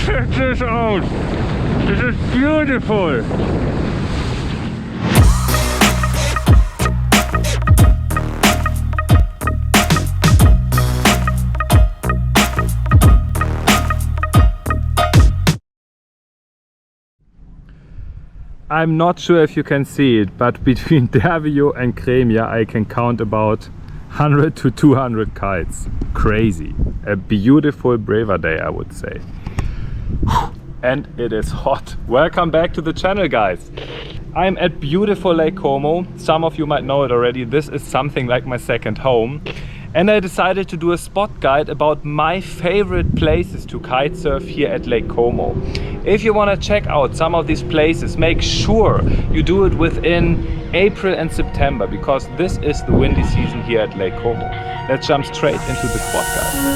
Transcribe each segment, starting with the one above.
Check this out! This is beautiful! I'm not sure if you can see it, but between Dervio and Cremia I can count about 100 to 200 kites. Crazy. A beautiful Breva day, I would say. And it is hot. Welcome back to the channel, guys. I'm at beautiful Lake Como. Some of you might know it already. This is something like my second home. And I decided to do a spot guide about my favorite places to kitesurf here at Lake Como. If you want to check out some of these places, make sure you do it within April and September, because this is the windy season here at Lake Como. Let's jump straight into the spot guide.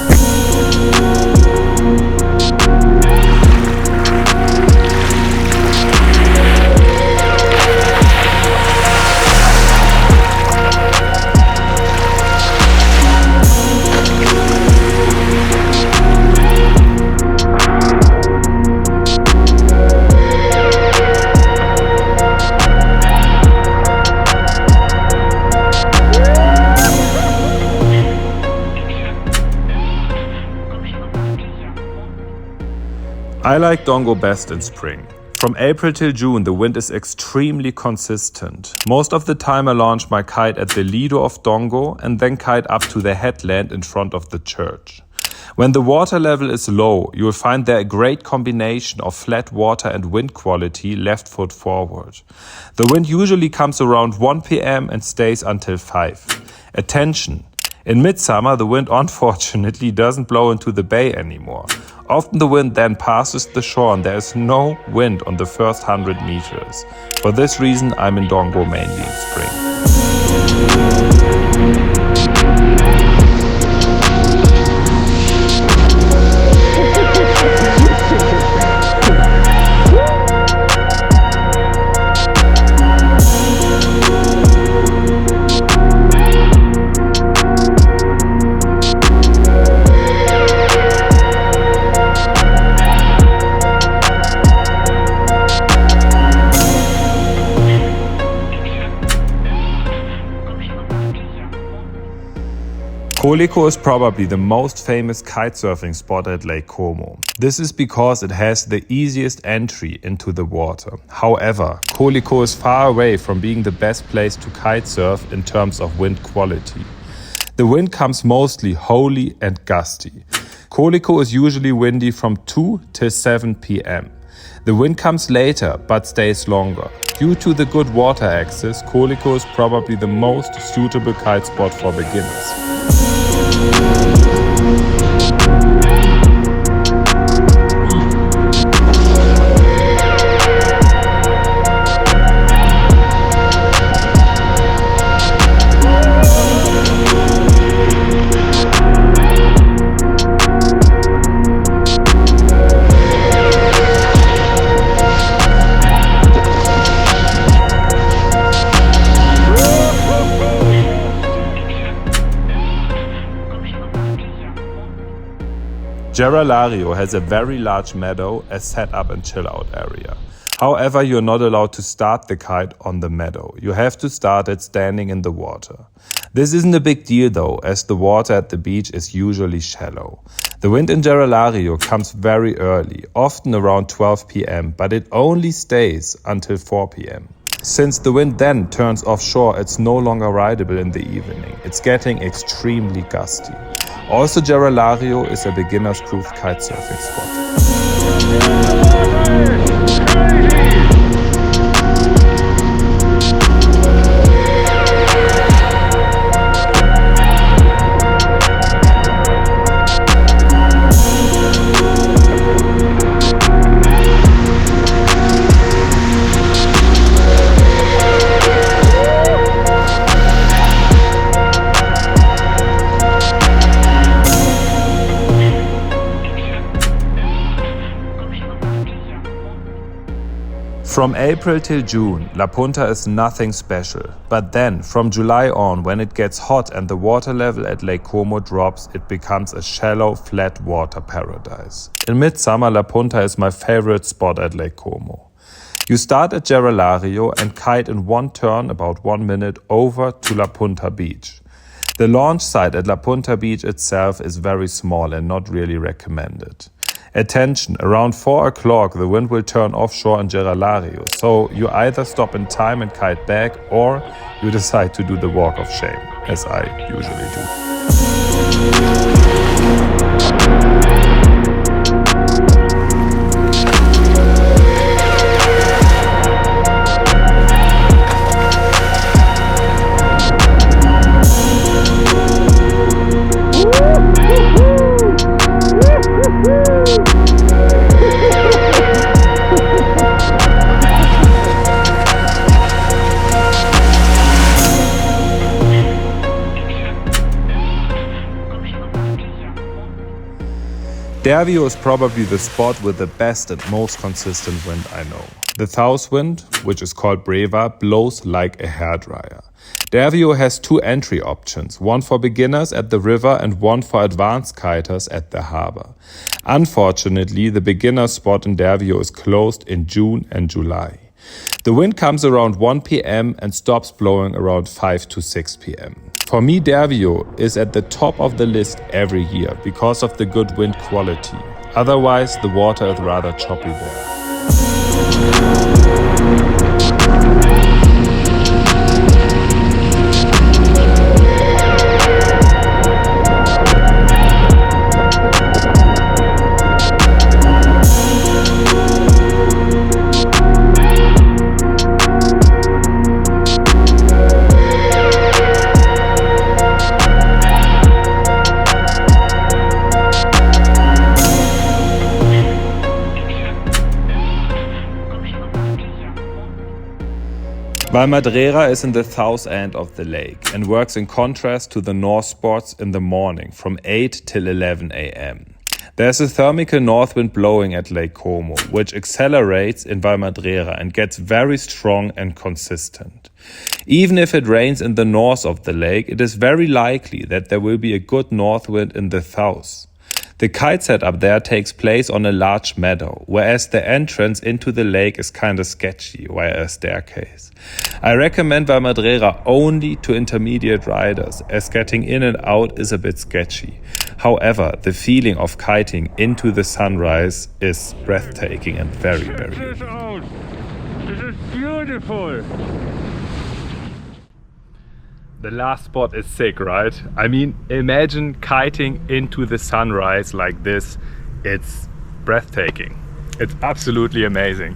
I like Dongo best in spring. From April till June the wind is extremely consistent. Most of the time I launch my kite at the Lido of Dongo and then kite up to the headland in front of the church. When the water level is low, you will find there a great combination of flat water and wind quality left foot forward. The wind usually comes around 1 p.m. and stays until 5. Attention! In midsummer the wind unfortunately doesn't blow into the bay anymore. Often the wind then passes the shore and there is no wind on the first 100 meters. For this reason I'm in Dongo mainly in spring. Colico is probably the most famous kitesurfing spot at Lake Como. This is because it has the easiest entry into the water. However, Colico is far away from being the best place to kitesurf in terms of wind quality. The wind comes mostly holy and gusty. Colico is usually windy from 2 till 7 p.m. The wind comes later but stays longer. Due to the good water access, Colico is probably the most suitable kite spot for beginners. Gera Lario has a very large meadow, a set-up and chill-out area. However, you're not allowed to start the kite on the meadow. You have to start it standing in the water. This isn't a big deal though, as the water at the beach is usually shallow. The wind in Gera Lario comes very early, often around 12 p.m., but it only stays until 4 p.m. Since the wind then turns offshore, it's no longer rideable in the evening. It's getting extremely gusty. Also, Gera Lario is a beginner's proof kitesurfing spot. From April till June, La Punta is nothing special, but then from July on, when it gets hot and the water level at Lake Como drops, it becomes a shallow, flat water paradise. In midsummer, La Punta is my favorite spot at Lake Como. You start at Gera Lario and kite in one turn about 1 minute over to La Punta Beach. The launch site at La Punta Beach itself is very small and not really recommended. Attention, around 4 o'clock the wind will turn offshore in Gera Lario, so you either stop in time and kite back or you decide to do the walk of shame, as I usually do. Dervio is probably the spot with the best and most consistent wind I know. The south wind, which is called Breva, blows like a hairdryer. Dervio has 2 entry options, one for beginners at the river and one for advanced kiters at the harbor. Unfortunately, the beginner spot in Dervio is closed in June and July. The wind comes around 1 p.m. and stops blowing around 5 to 6 p.m. For me, Dervio is at the top of the list every year because of the good wind quality. Otherwise, the water is rather choppy there. Valmadrera is in the south end of the lake and works in contrast to the north spots in the morning from 8 till 11 a.m. There's a thermical north wind blowing at Lake Como, which accelerates in Valmadrera and gets very strong and consistent. Even if it rains in the north of the lake, it is very likely that there will be a good north wind in the south. The kite setup there takes place on a large meadow, whereas the entrance into the lake is kinda sketchy via a staircase. I recommend Valmadrera only to intermediate riders, as getting in and out is a bit sketchy. However, the feeling of kiting into the sunrise is breathtaking and very, very unique. This is beautiful! The last spot is sick, right? I mean, imagine kiting into the sunrise like this. It's breathtaking. It's absolutely amazing.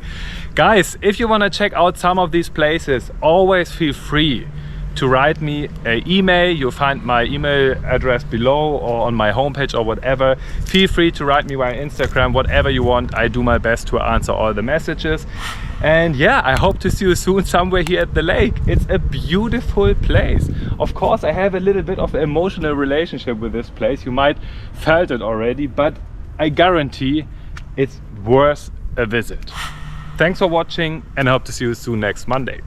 Guys, if you want to check out some of these places, always feel free to write me an email. You'll find my email address below or on my homepage or whatever. Feel free to write me via Instagram, whatever you want. I do my best to answer all the messages. And yeah, I hope to see you soon somewhere here at the lake. It's a beautiful place. Of course, I have a little bit of an emotional relationship with this place. You might felt it already, but I guarantee it's worth a visit. Thanks for watching and I hope to see you soon next Monday.